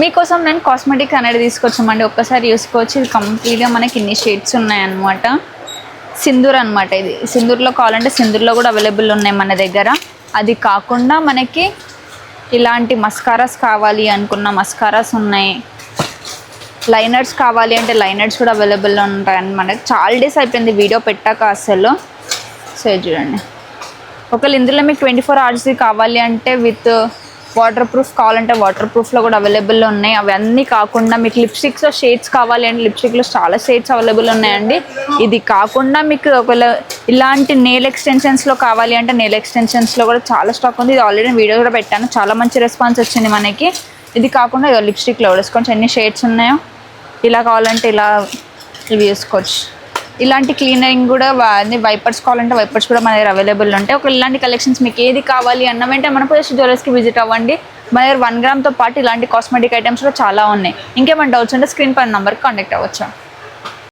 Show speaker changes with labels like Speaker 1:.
Speaker 1: మీకోసం నేను కాస్మెటిక్ అనేది తీసుకొచ్చామండి, ఒక్కసారి చూసుకోవచ్చు. ఇది కంప్లీట్గా మనకి ఇన్ని షేడ్స్ ఉన్నాయన్నమాట. సింధూర్ అనమాట. ఇది సింధూర్లో కావాలంటే సింధూర్లో కూడా అవైలబుల్ ఉన్నాయి మన దగ్గర. అది కాకుండా మనకి ఇలాంటి మస్కారాస్ కావాలి అనుకున్న మస్కారాస్ ఉన్నాయి. లైనర్స్ కావాలి అంటే లైనర్స్ కూడా అవైలబుల్లో ఉంటాయి అన్నమాట. చాలా డేస్ అయిపోయింది వీడియో పెట్టాక అసలు. సో చూడండి, ఒకవేళ ఇందులో మీకు 24 hours కావాలి అంటే విత్ వాటర్ ప్రూఫ్ కావాలంటే వాటర్ ప్రూఫ్లో కూడా అవైలబుల్లో ఉన్నాయి. అవన్నీ కాకుండా మీకు లిప్స్టిక్స్లో షేడ్స్ కావాలి అంటే లిప్స్టిక్లో చాలా షేడ్స్ అవైలబుల్ ఉన్నాయండి. ఇది కాకుండా మీకు ఒకవేళ ఇలాంటి నెయిల్ ఎక్స్టెన్షన్స్లో కావాలి అంటే నెయిల్ ఎక్స్టెన్షన్స్లో కూడా చాలా స్టాక్ ఉంది. ఇది ఆల్రెడీ వీడియో కూడా పెట్టాను, చాలా మంచి రెస్పాన్స్ వచ్చింది మనకి. ఇది కాకుండా లిప్స్టిక్లో కూడా కొంచెం ఎన్ని షేడ్స్ ఉన్నాయో, ఇలా కావాలంటే ఇలా ఇవి వేసుకోవచ్చు. ఇలాంటి క్లీనరింగ్ కూడా అన్ని వైపర్స్ కావాలంటే వైపర్స్ కూడా మన దగ్గర అవైలబుల్ ఉంటాయి. ఒక ఇలాంటి కలెక్షన్స్ మీకు ఏది కావాలి అన్న వెంటనే మన పోయేసి జ్యువెలర్స్కి విజిట్ అవ్వండి. మన దగ్గర 1 గ్రామ్తో పాటు ఇలాంటి కాస్మెటిక్ ఐటమ్స్ కూడా చాలా ఉన్నాయి. ఇంకేమైనా డౌట్స్ ఉంటే స్క్రీన్ పైన నెంబర్కి కాంటాక్ట్ అవ్వచ్చు.